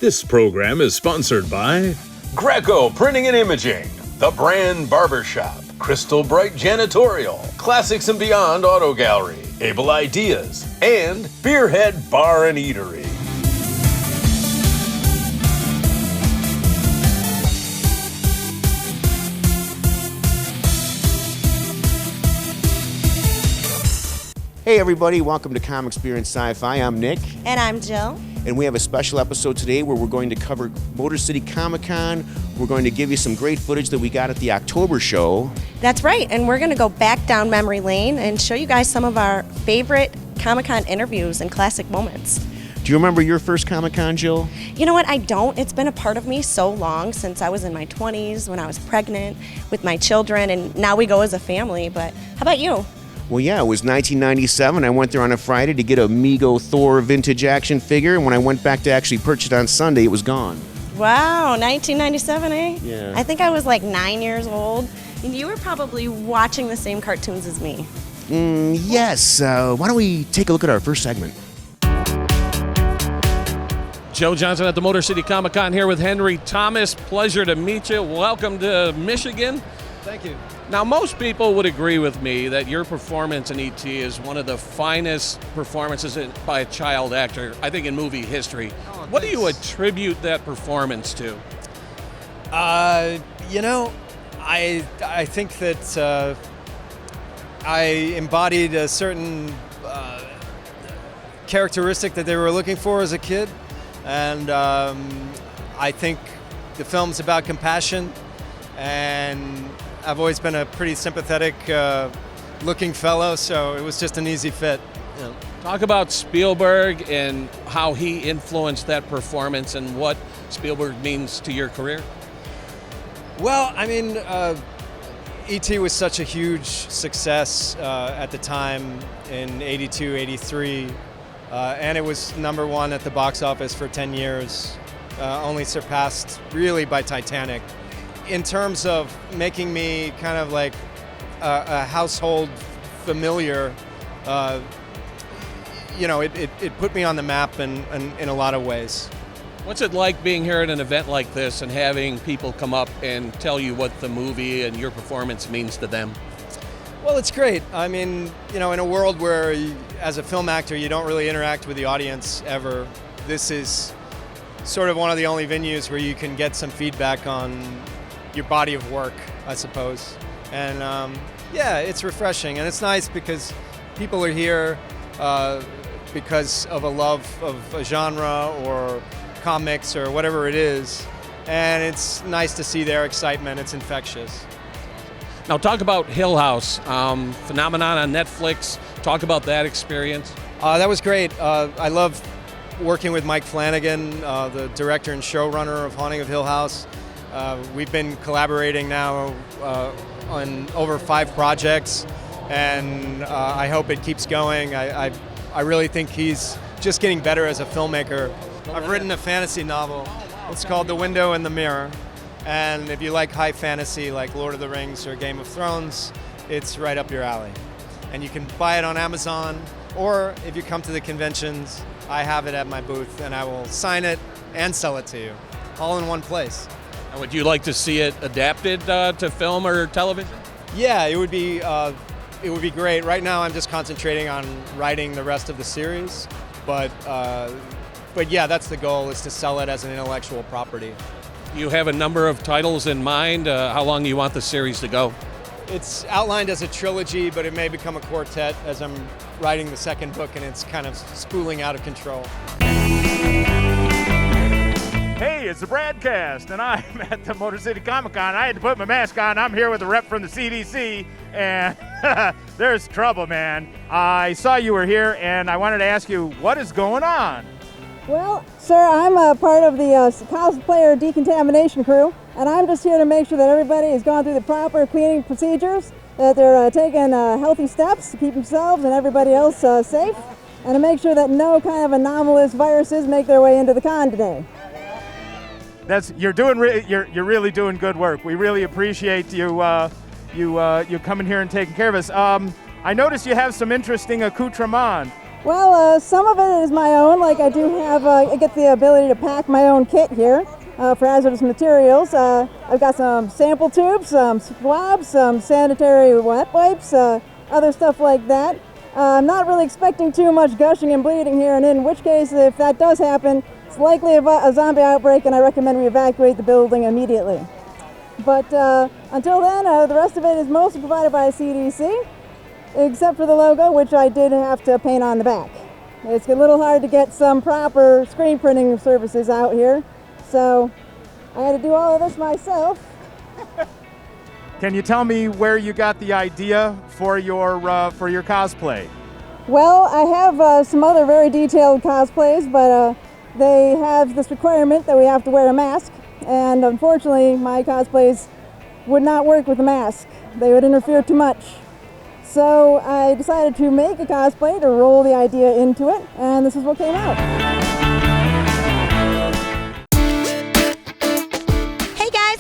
This program is sponsored by Greko Printing and Imaging, The Brand Barbershop, Crystal Bright Janitorial, Classics and Beyond Auto Gallery, Able Ideaz, and Beerhead Bar and Eatery. Hey everybody, welcome to Comics, Beer, and Sci-Fi. I'm Nick. And I'm Jill. And we have a special episode today where we're going to cover Motor City Comic Con. We're going to give you some great footage that we got at the October show. That's right, and we're going to go back down memory lane and show you guys some of our favorite Comic-Con interviews and classic moments. Do you remember your first Comic-Con, Jill? You know what, I don't. It's been a part of me so long, since I was in my 20s, when I was pregnant with my children, and now we go as a family. But how about you? Well, yeah, it was 1997. I went there on a Friday to get a Mego Thor vintage action figure, and when I went back to actually purchase it on Sunday, it was gone. Wow, 1997, eh? Yeah. I think I was like 9 years old, and you were probably watching the same cartoons as me. Yes. Why don't we take a look at our first segment? Joe Johnson at the Motor City Comic Con here with Henry Thomas. Pleasure to meet you. Welcome to Michigan. Thank you. Now, most people would agree with me that your performance in E.T. is one of the finest performances by a child actor, I think, in movie history. What do you attribute that performance to? I think that I embodied a certain characteristic that they were looking for as a kid. And I think the film's about compassion, and I've always been a pretty sympathetic looking fellow, so it was just an easy fit. Yeah. Talk about Spielberg and how he influenced that performance and what Spielberg means to your career. Well, I mean, E.T. was such a huge success at the time in 82, 83, and it was #1 at the box office for 10 years, only surpassed really by Titanic. In terms of making me kind of like a household familiar, it put me on the map in a lot of ways. What's it like being here at an event like this and having people come up and tell you what the movie and your performance means to them? Well, it's great. I mean, in a world where, as a film actor, you don't really interact with the audience ever, this is sort of one of the only venues where you can get some feedback on your body of work, I suppose. And it's refreshing, and it's nice because people are here because of a love of a genre or comics or whatever it is, and it's nice to see their excitement. It's infectious. Now talk about Hill House, phenomenon on Netflix. Talk about that experience. That was great. I love working with Mike Flanagan, the director and showrunner of Haunting of Hill House. We've been collaborating now on over 5 projects, and I hope it keeps going. I really think he's just getting better as a filmmaker. I've written a fantasy novel. It's called The Window and the Mirror, and if you like high fantasy like Lord of the Rings or Game of Thrones, it's right up your alley. And you can buy it on Amazon, or if you come to the conventions, I have it at my booth, and I will sign it and sell it to you, all in one place. Would you like to see it adapted to film or television? Yeah, it would be great. Right now, I'm just concentrating on writing the rest of the series, but yeah, that's the goal: is to sell it as an intellectual property. You have a number of titles in mind. How long do you want the series to go? It's outlined as a trilogy, but it may become a quartet as I'm writing the second book, and it's kind of spooling out of control. Hey, it's the Bradcast, and I'm at the Motor City Comic Con. I had to put my mask on. I'm here with a rep from the CDC, and there's trouble, man. I saw you were here, and I wanted to ask you, what is going on? Well, sir, I'm a part of the cosplayer decontamination crew, and I'm just here to make sure that everybody has gone through the proper cleaning procedures, that they're taking healthy steps to keep themselves and everybody else safe, and to make sure that no kind of anomalous viruses make their way into the con today. You're really doing good work. We really appreciate you coming here and taking care of us. I noticed you have some interesting accoutrement. Well, some of it is my own. Like I do have, I get the ability to pack my own kit here for hazardous materials. I've got some sample tubes, some swabs, some sanitary wet wipes, other stuff like that. I'm not really expecting too much gushing and bleeding here, and in which case, if that does happen, it's likely a zombie outbreak, and I recommend we evacuate the building immediately. But until then, the rest of it is mostly provided by CDC, except for the logo, which I did have to paint on the back. It's a little hard to get some proper screen printing services out here, so I had to do all of this myself. Can you tell me where you got the idea for your cosplay? Well, I have some other very detailed cosplays, but they have this requirement that we have to wear a mask, and unfortunately my cosplays would not work with a mask. They would interfere too much. So I decided to make a cosplay to roll the idea into it, and this is what came out.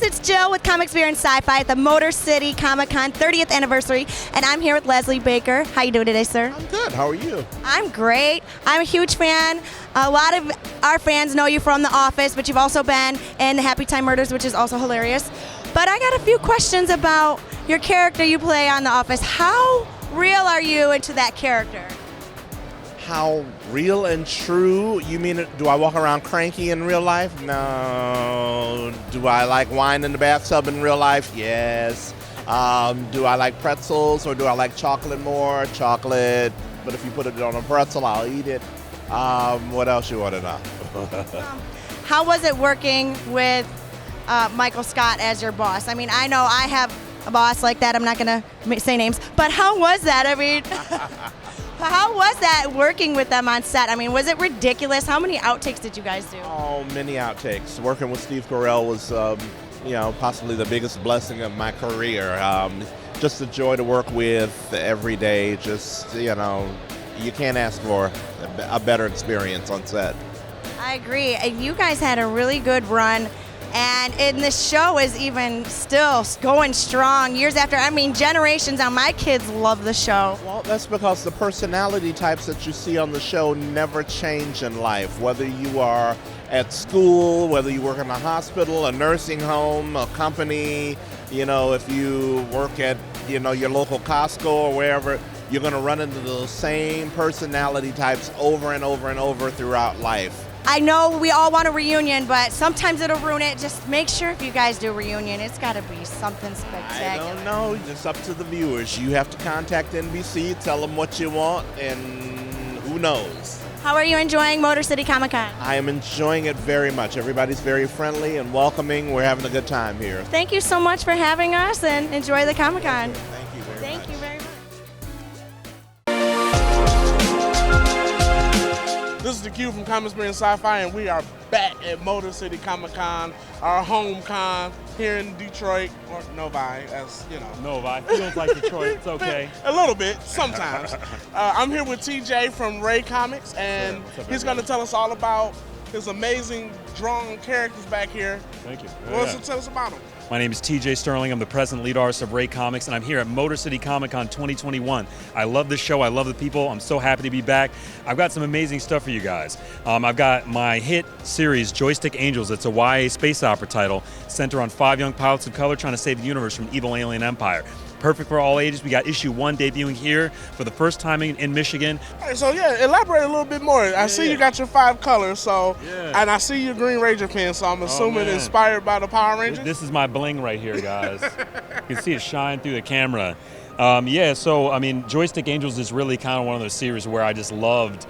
It's Jill with Comics, Beer, and Sci-Fi at the Motor City Comic Con 30th anniversary, and I'm here with Leslie Baker. How you doing today, sir? I'm good. How are you? I'm great. I'm a huge fan. A lot of our fans know you from The Office, but you've also been in the Happy Time Murders, which is also hilarious. But I got a few questions about your character you play on The Office. How real are you into that character? How real and true? You mean, do I walk around cranky in real life? No. Do I like wine in the bathtub in real life? Yes. Do I like pretzels or do I like chocolate more? Chocolate. But if you put it on a pretzel, I'll eat it. What else you want to know? How was it working with Michael Scott as your boss? I mean, I know I have a boss like that. I'm not going to say names. But how was that? I mean... How was that working with them on set? I mean, was it ridiculous? How many outtakes did you guys do? Oh, many outtakes. Working with Steve Carell was, possibly the biggest blessing of my career. Just a joy to work with every day. Just, you can't ask for a better experience on set. I agree. You guys had a really good run. And this show is even still going strong years after. I mean, generations now. My kids love the show. Well, that's because the personality types that you see on the show never change in life. Whether you are at school, whether you work in a hospital, a nursing home, a company, if you work at, your local Costco or wherever, you're going to run into those same personality types over and over and over throughout life. I know we all want a reunion, but sometimes it'll ruin it. Just make sure if you guys do a reunion, it's got to be something spectacular. I don't know. It's up to the viewers. You have to contact NBC, tell them what you want, and who knows. How are you enjoying Motor City Comic Con? I am enjoying it very much. Everybody's very friendly and welcoming. We're having a good time here. Thank you so much for having us, and enjoy the Comic Con. Thank you very much. Thank you very much. This is the Q from Comics, Beer, and Sci-Fi, and we are back at Motor City Comic Con, our home con here in Detroit, or Novi, as you know. Novi, feels like Detroit, it's okay. A little bit, sometimes. I'm here with TJ from Ray Comics, and he's going to tell us all about his amazing drawn characters back here. Thank you. What's to tell us about them? My name is TJ Sterling. I'm the president lead artist of Ray Comics, and I'm here at Motor City Comic Con 2021. I love this show. I love the people. I'm so happy to be back. I've got some amazing stuff for you guys. I've got my hit series, Joystick Angels. It's a YA space opera title centered on 5 young pilots of color trying to save the universe from evil alien empire. Perfect for all ages. We got issue 1 debuting here for the first time in Michigan. All right, so elaborate a little bit more. I see you got your 5 colors, and I see your Green Ranger pin, so I'm assuming inspired by the Power Rangers? This is my bling right here, guys. You can see it shine through the camera. Joystick Angels is really kind of one of those series where I just loved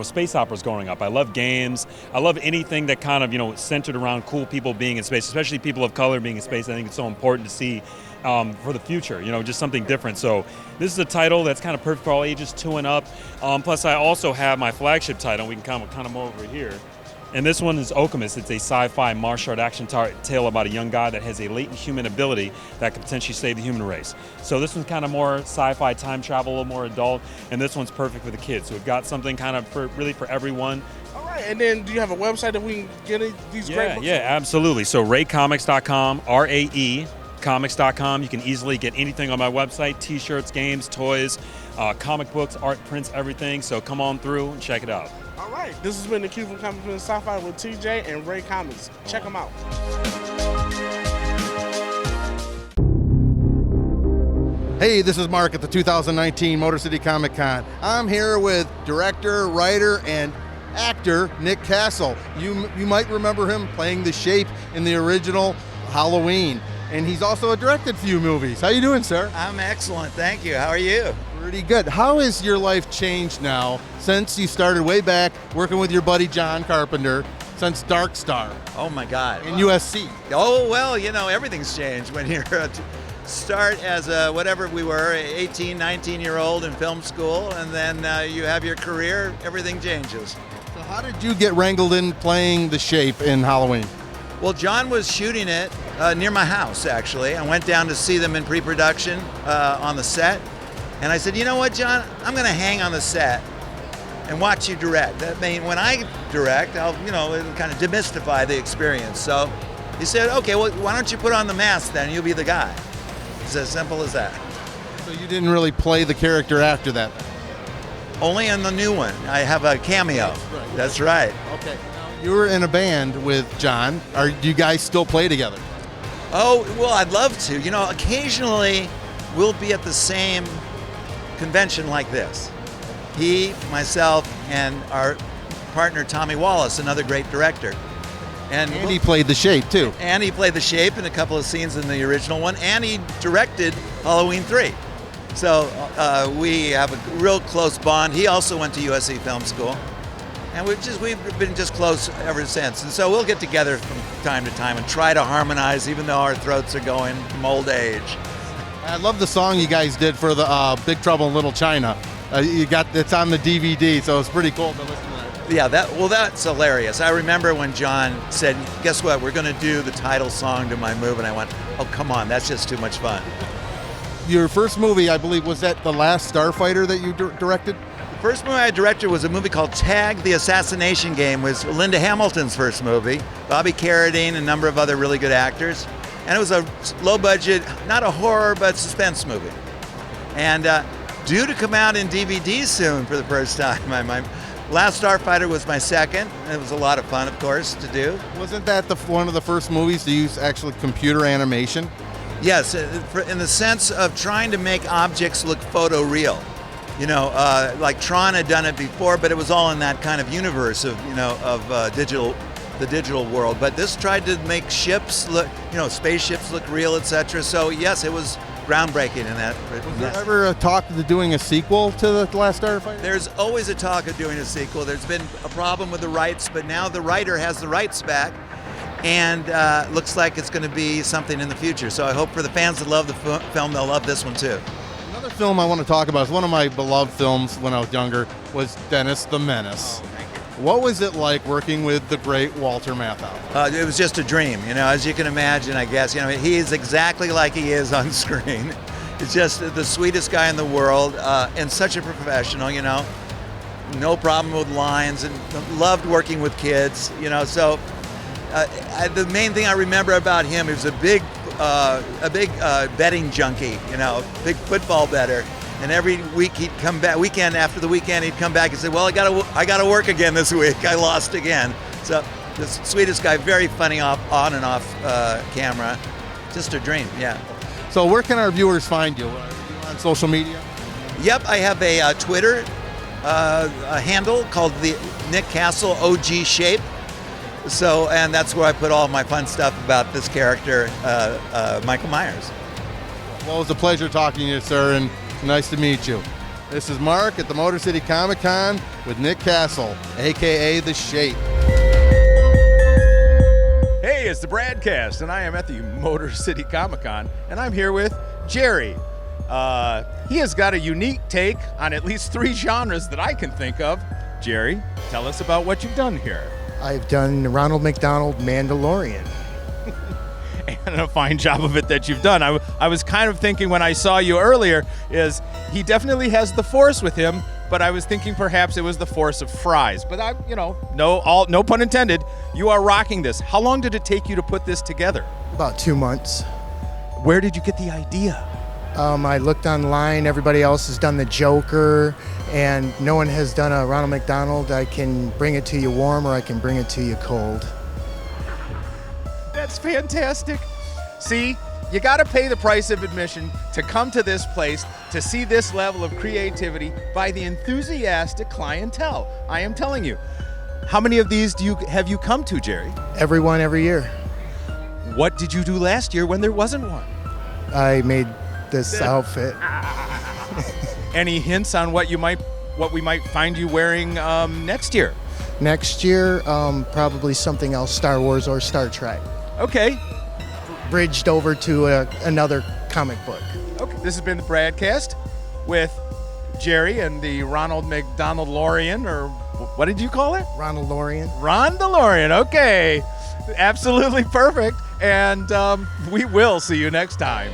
space operas growing up. I love games. I love anything that kind of, centered around cool people being in space, especially people of color being in space. I think it's so important to see for the future, just something different. So this is a title that's kind of perfect for all ages, 2 and up. Plus, I also have my flagship title. We can kind of more over here. And this one is Okemos. It's a sci-fi martial art action tale about a young guy that has a latent human ability that could potentially save the human race. So this one's kind of more sci-fi time travel, a little more adult, and this one's perfect for the kids. So we've got something kind of for everyone. All right, and then do you have a website that we can get these great books? Yeah, absolutely. So raycomics.com, RAE. Comics.com. You can easily get anything on my website, t-shirts, games, toys, comic books, art, prints, everything. So come on through and check it out. All right, this has been the Q from Comics and Sci-fi with TJ and Ray Comics. Check them out. Hey, this is Mark at the 2019 Motor City Comic Con. I'm here with director, writer, and actor Nick Castle. You might remember him playing the Shape in the original Halloween, and he's also directed a few movies. How you doing, sir? I'm excellent, thank you. How are you? Pretty good. How has your life changed now since you started way back working with your buddy John Carpenter since Dark Star? Oh my God. In USC. Oh, well, you know, everything's changed when you're start as a, whatever we were, 18, 19-year-old in film school, and then you have your career, everything changes. So how did you get wrangled in playing the Shape in Halloween? Well, John was shooting it near my house, actually. I went down to see them in pre-production on the set, and I said, you know what, John, I'm going to hang on the set and watch you direct. I mean, when I direct, it'll kind of demystify the experience. So he said, okay, well, why don't you put on the mask then? You'll be the guy. It's as simple as that. So you didn't really play the character after that? Only in the new one. I have a cameo. That's right. Okay. You were in a band with John. Do you guys still play together? Oh, well, I'd love to. You know, occasionally we'll be at the same convention like this. He, myself, and our partner Tommy Wallace, another great director. And he played the Shape, too. And he played the Shape in a couple of scenes in the original one, and he directed Halloween 3. So we have a real close bond. He also went to USC Film School. And we've been just close ever since. And so we'll get together from time to time and try to harmonize, even though our throats are going from old age. I love the song you guys did for the Big Trouble in Little China. It's on the DVD, so it's pretty cool to listen to that. Yeah, that's hilarious. I remember when John said, guess what, we're going to do the title song to my movie, and I went, oh, come on, that's just too much fun. Your first movie, I believe, was that The Last Starfighter that you directed? The first movie I directed was a movie called Tag, the Assassination Game. It was Linda Hamilton's first movie. Bobby Carradine, a number of other really good actors. And it was a low budget, not a horror, but suspense movie. And due to come out in DVD soon for the first time. My Last Starfighter was my second. It was a lot of fun, of course, to do. Wasn't that one of the first movies to use actually computer animation? Yes, in the sense of trying to make objects look photoreal. You know, like Tron had done it before, but it was all in that kind of universe of, the digital world. But this tried to make ships look, spaceships look real, etc. So yes, it was groundbreaking in that. Was there ever a talk of doing a sequel to The Last Starfighter? There's always a talk of doing a sequel. There's been a problem with the rights, but now the writer has the rights back, and looks like it's going to be something in the future. So I hope for the fans that love the film, they'll love this one too. Another film I want to talk about is one of my beloved films when I was younger, was Dennis the Menace. What was it like working with the great Walter Matthau? It was just a dream, as you can imagine, I guess. He is exactly like he is on screen. He's just the sweetest guy in the world, and such a professional, no problem with lines, and loved working with kids, so the main thing I remember about him, he was a big betting junkie, big football bettor. And every week he'd come back, weekend after the weekend, he'd come back and say, well, I gotta work again this week. I lost again. So the sweetest guy, very funny on and off camera. Just a dream, yeah. So where can our viewers find you? Are you on social media? Yep, I have a Twitter a handle called the Nick Castle OG Shape. So, and that's where I put all my fun stuff about this character, Michael Myers. Well, it was a pleasure talking to you, sir, and nice to meet you. This is Mark at the Motor City Comic Con with Nick Castle, aka The Shape. Hey, it's the Bradcast, and I am at the Motor City Comic Con, and I'm here with Jerry. He has got a unique take on at least 3 genres that I can think of. Jerry, tell us about what you've done here. I've done Ronald McDonald Mandalorian. And a fine job of it that you've done. I was kind of thinking when I saw you earlier is he definitely has the Force with him, but I was thinking perhaps it was the Force of fries. But no pun intended. You are rocking this. How long did it take you to put this together? About 2 months. Where did you get the idea? I looked online, everybody else has done the Joker, and no one has done a Ronald McDonald. I can bring it to you warm or I can bring it to you cold. That's fantastic. See, you got to pay the price of admission to come to this place to see this level of creativity by the enthusiastic clientele. I am telling you. How many of these have you come to, Jerry? Everyone, every year. What did you do last year when there wasn't one? I made this outfit. Any hints on what we might find you wearing next year? Next year, probably something else, Star Wars or Star Trek. Okay. Bridged over to another comic book. Okay. This has been the Bradcast with Jerry and the Ronald McDonald Lorian, or what did you call it? Ronald Lorian. Ron DeLorean. Okay. Absolutely perfect. And we will see you next time.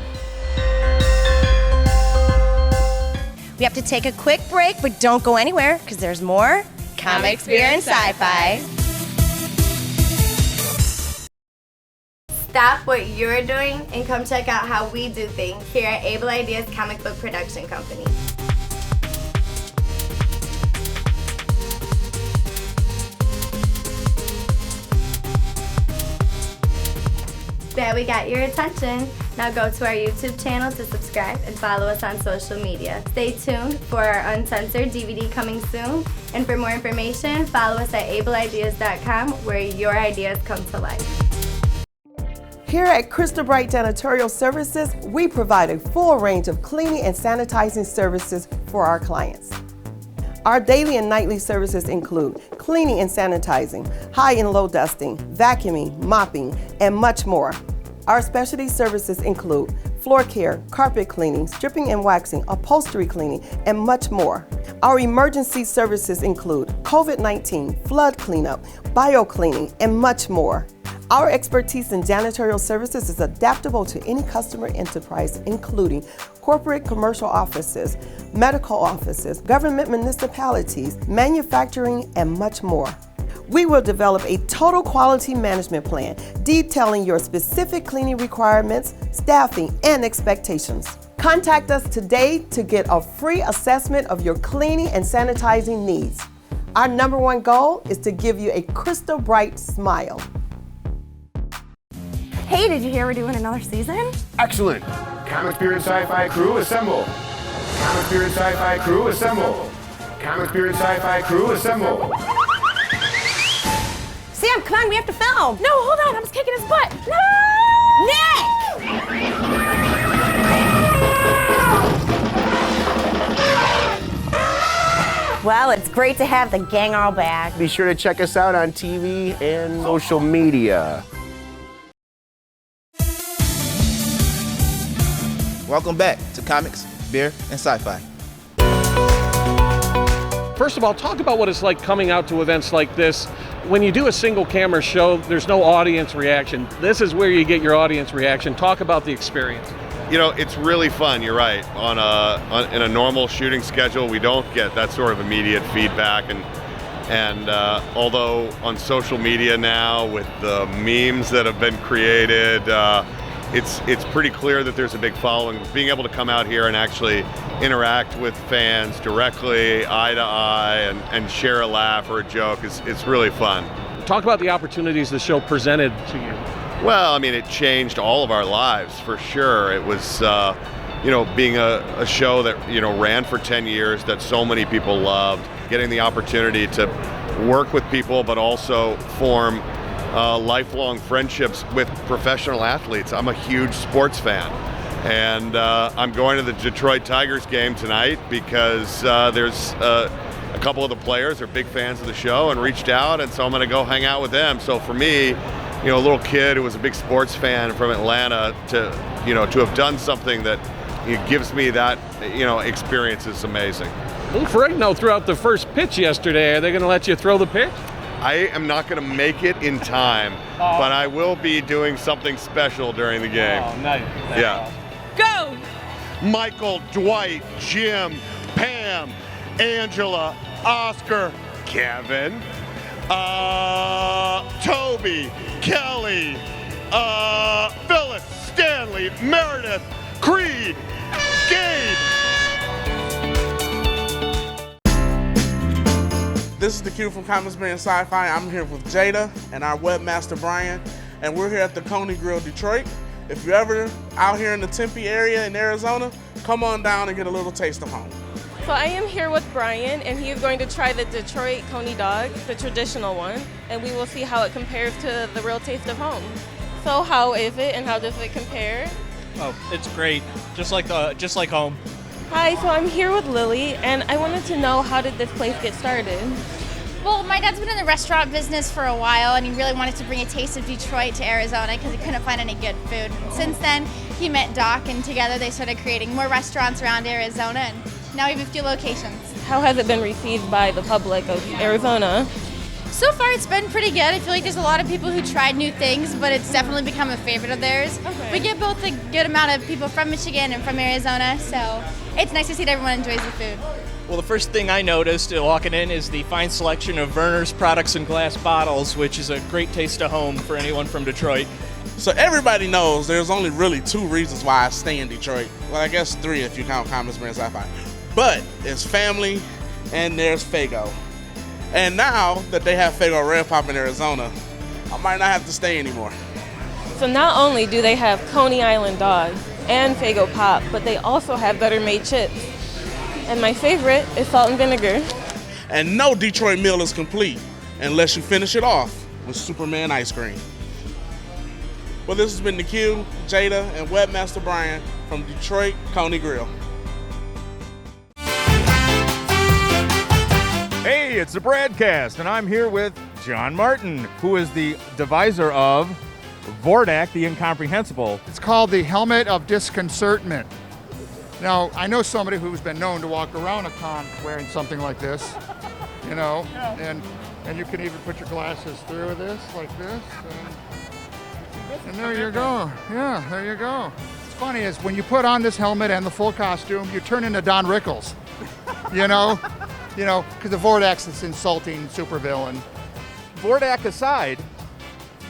We have to take a quick break, but don't go anywhere because there's more Comics, Beer, and Sci-Fi. Stop what you're doing and come check out how we do things here at Ideaz Comic Book Production Company. That we got your attention. Now go to our YouTube channel to subscribe and follow us on social media. Stay tuned for our uncensored DVD coming soon. And for more information, follow us at ableideas.com where your ideas come to life. Here at Crystal Bright Janitorial Services, we provide a full range of cleaning and sanitizing services for our clients. Our daily and nightly services include cleaning and sanitizing, high and low dusting, vacuuming, mopping, and much more. Our specialty services include floor care, carpet cleaning, stripping and waxing, upholstery cleaning, and much more. Our emergency services include COVID-19, flood cleanup, bio cleaning, and much more. Our expertise in janitorial services is adaptable to any customer enterprise, including corporate commercial offices, medical offices, government municipalities, manufacturing, and much more. We will develop a total quality management plan detailing your specific cleaning requirements, staffing, and expectations. Contact us today to get a free assessment of your cleaning and sanitizing needs. Our #1 goal is to give you a crystal bright smile. Hey, did you hear we're doing another season? Excellent. Comics, Beer, and Sci-Fi crew, assemble. Comics, Beer, and Sci-Fi crew, assemble. Comics, Beer, and Sci-Fi crew, assemble. Sam, come on, we have to film. No, hold on, I'm just kicking his butt. No! Nick! Well, it's great to have the gang all back. Be sure to check us out on TV and social media. Welcome back to Comics, Beer, and Sci-Fi. First of all, talk about what it's like coming out to events like this. When you do a single camera show, there's no audience reaction. This is where you get your audience reaction. Talk about the experience. You know, it's really fun, you're right. In a normal shooting schedule, we don't get that sort of immediate feedback. And although on social media now, with the memes that have been created, it's pretty clear that there's a big following. Being able to come out here and actually interact with fans directly, eye to eye, and share a laugh or a joke it's really fun. Talk about the opportunities the show presented to you. Well, I mean, it changed all of our lives for sure. It was, being a show that, ran for 10 years that so many people loved, getting the opportunity to work with people, but also form lifelong friendships with professional athletes. I'm a huge sports fan, and I'm going to the Detroit Tigers game tonight because there's a couple of the players are big fans of the show and reached out, and so I'm going to go hang out with them. So for me, a little kid who was a big sports fan from Atlanta to have done something that gives me that experience is amazing. Lou Ferrigno threw out the first pitch yesterday. Are they going to let you throw the pitch? I am not going to make it in time, but I will be doing something special during the game. Oh, nice. Yeah. Go! Michael, Dwight, Jim, Pam, Angela, Oscar, Kevin, Toby, Kelly, Phyllis, Stanley, Meredith, Creed, Gabe. This is the Q from Comics Beer and Sci-Fi. I'm here with Jada and our webmaster Brian, and we're here at the Coney Grill, Detroit. If you're ever out here in the Tempe area in Arizona, come on down and get a little taste of home. So I am here with Brian, and he is going to try the Detroit Coney dog, the traditional one, and we will see how it compares to the real taste of home. So how is it, and how does it compare? Oh, it's great, just like home. Hi, so I'm here with Lily, and I wanted to know, how did this place get started? Well, my dad's been in the restaurant business for a while, and he really wanted to bring a taste of Detroit to Arizona because he couldn't find any good food. And since then, he met Doc, and together they started creating more restaurants around Arizona, and now we have a few locations. How has it been received by the public of Arizona? So far, it's been pretty good. I feel like there's a lot of people who tried new things, but it's definitely become a favorite of theirs. Okay. We get both a good amount of people from Michigan and from Arizona, so it's nice to see that everyone enjoys the food. Well, the first thing I noticed walking in is the fine selection of Werner's products in glass bottles, which is a great taste of home for anyone from Detroit. So everybody knows there's only really 2 reasons why I stay in Detroit. Well, I guess 3 if you count Comics Beer and Sci-Fi. But it's family and there's Faygo. And now that they have Faygo Red Pop in Arizona, I might not have to stay anymore. So not only do they have Coney Island dogs and Faygo Pop, but they also have Better Made chips. And my favorite is salt and vinegar. And no Detroit meal is complete unless you finish it off with Superman ice cream. Well, this has been the Q, Jada, and webmaster Brian from Detroit Coney Grill. Hey, it's the Bradcast, and I'm here with John Martin, who is the deviser of Vordak, the Incomprehensible. It's called the Helmet of Disconcertment. Now, I know somebody who's been known to walk around a con wearing something like this, you know, and you can even put your glasses through this, like this, and there you go. Yeah, there you go. What's funny is when you put on this helmet and the full costume, you turn into Don Rickles, you know, because the Vordak's this insulting supervillain. Vordak aside,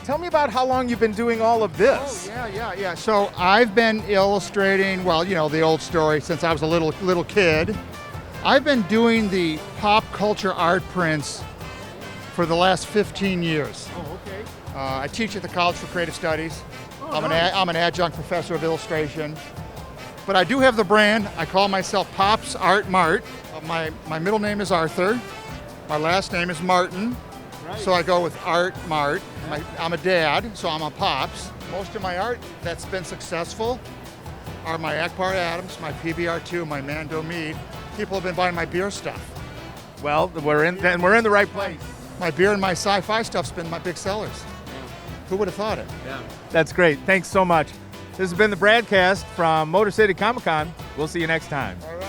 tell me about how long you've been doing all of this. Oh, yeah. So I've been illustrating, well, you know, the old story since I was a little kid. I've been doing the pop culture art prints for the last 15 years. Oh, okay. I teach at the College for Creative Studies. Oh, I'm an adjunct professor of illustration. But I do have the brand. I call myself Pops Art Mart. My middle name is Arthur. My last name is Martin. Right. So I go with Art Mart. I'm a dad, so I'm a Pops. Most of my art that's been successful are my Akbar Adams, my PBR2, my Mando Mead. People have been buying my beer stuff. Well, we're in the right place. My beer and my sci-fi stuff's been my big sellers. Who would have thought it? Yeah. That's great. Thanks so much. This has been the Bradcast from Motor City Comic Con. We'll see you next time. All right.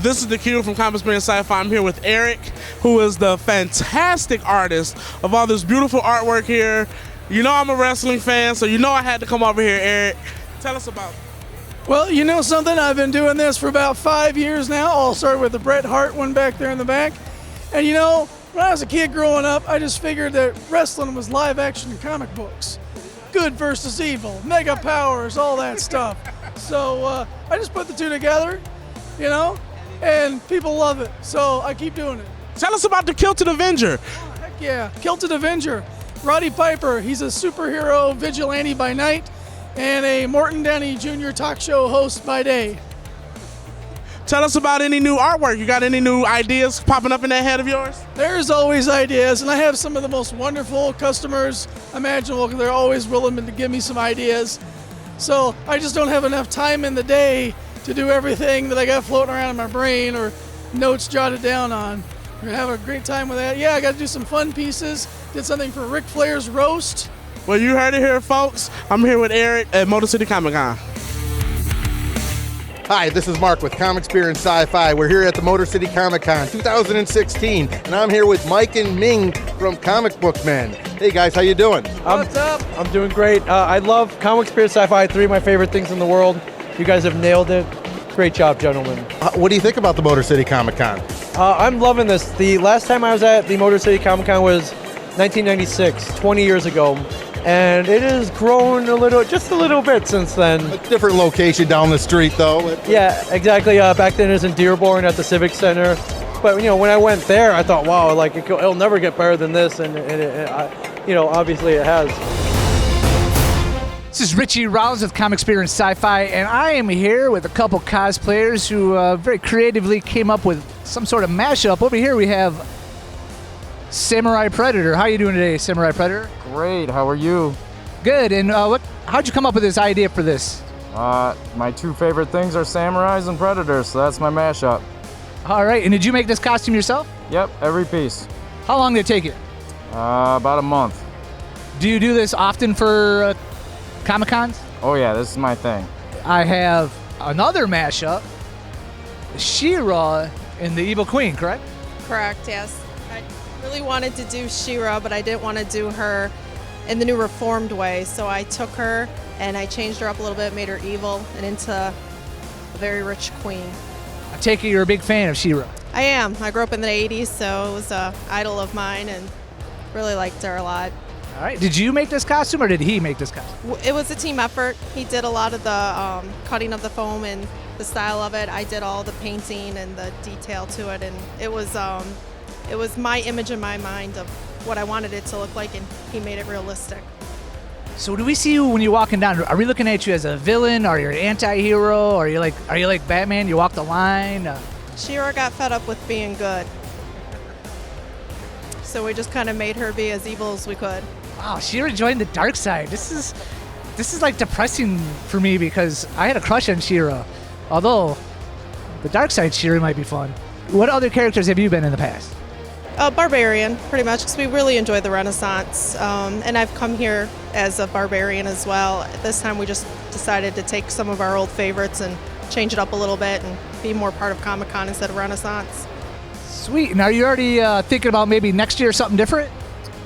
This is the Q from Comics Beer and Sci-Fi. I'm here with Eric, who is the fantastic artist of all this beautiful artwork here. You know I'm a wrestling fan, so you know I had to come over here, Eric. Tell us about it. Well, you know something? I've been doing this for about 5 years now. All started with the Bret Hart one back there in the back. And you know, when I was a kid growing up, I just figured that wrestling was live action comic books. Good versus evil, mega powers, all that stuff. So I just put the two together, you know, and people love it. So I keep doing it. Tell us about the Kilted Avenger. Oh, heck yeah, Kilted Avenger. Roddy Piper, he's a superhero vigilante by night and a Morton Downey Jr. talk show host by day. Tell us about any new artwork. You got any new ideas popping up in that head of yours? There's always ideas, and I have some of the most wonderful customers imaginable because they're always willing to give me some ideas. So I just don't have enough time in the day to do everything that I got floating around in my brain or notes jotted down on. We're gonna have a great time with that. Yeah, I got to do some fun pieces. Did something for Ric Flair's roast. Well, you heard it here, folks. I'm here with Eric at Motor City Comic Con. Hi, this is Mark with Comics, Beer, and Sci-Fi. We're here at the Motor City Comic Con 2016, and I'm here with Mike and Ming from Comic Book Men. Hey guys, how you doing? What's up? I'm doing great. I love Comics, Beer, Sci-Fi, 3 of my favorite things in the world. You guys have nailed it. Great job, gentlemen. What do you think about the Motor City Comic Con? I'm loving this. The last time I was at the Motor City Comic Con was 1996, 20 years ago. and it has grown just a little bit since then. A different location down the street, though. Yeah, exactly. Back then it was in Dearborn at the Civic Center. But when I went there, I thought, wow, like it'll never get better than this, and obviously it has. This is Richie Rollins with Comic Experience Sci-Fi, and I am here with a couple cosplayers who very creatively came up with some sort of mashup. Over here we have Samurai Predator. How are you doing today, Samurai Predator? Great. How are you? Good. And how'd you come up with this idea for this? My two favorite things are samurais and predators, so that's my mashup. All right. And did you make this costume yourself? Yep, every piece. How long did it take you? About a month. Do you do this often for Comic-Cons? Oh yeah, this is my thing. I have another mashup, She-Ra and the Evil Queen, correct? Correct, yes. I really wanted to do She-Ra, but I didn't want to do her in the new reformed way, so I took her and I changed her up a little bit, made her evil and into a very rich queen. I take it you're a big fan of She-Ra. I am. I grew up in the 80s, so it was an idol of mine and really liked her a lot. All right. Did you make this costume or did he make this costume? It was a team effort. He did a lot of the cutting of the foam and the style of it. I did all the painting and the detail to it, and it was my image in my mind of what I wanted it to look like, and he made it realistic. So do we see you when you're walking down? Are we looking at you as a villain? Are you an anti-hero? Are you like Batman? You walk the line? She-Ra got fed up with being good, so we just kind of made her be as evil as we could. Wow, She-Ra joined the dark side. This is like depressing for me because I had a crush on She-Ra. Although the dark side She-Ra might be fun. What other characters have you been in the past? Barbarian, pretty much, because we really enjoy the Renaissance. And I've come here as a barbarian as well. This time we just decided to take some of our old favorites and change it up a little bit and be more part of Comic-Con instead of Renaissance. Sweet. And are you already thinking about maybe next year something different?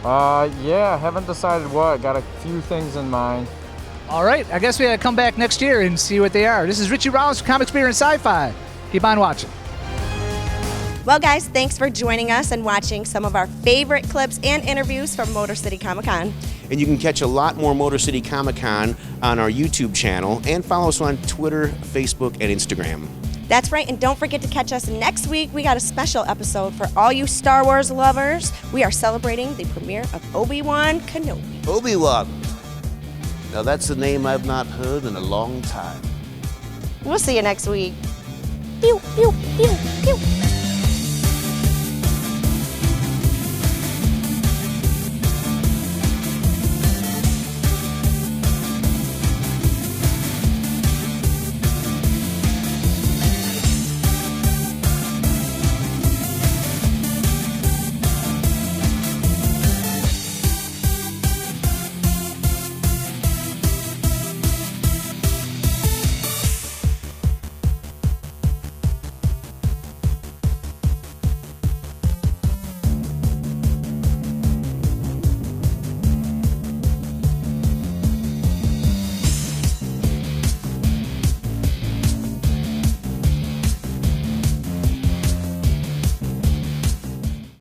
Yeah, haven't decided what. Got a few things in mind. All right, I guess we gotta come back next year and see what they are. This is Richie Rollins from Comic Experience Sci-Fi. Keep on watching. Well, guys, thanks for joining us and watching some of our favorite clips and interviews from Motor City Comic Con. And you can catch a lot more Motor City Comic Con on our YouTube channel and follow us on Twitter, Facebook, and Instagram. That's right, and don't forget to catch us next week. We got a special episode for all you Star Wars lovers. We are celebrating the premiere of Obi-Wan Kenobi. Obi-Wan. Now that's a name I've not heard in a long time. We'll see you next week. Pew, pew, pew, pew.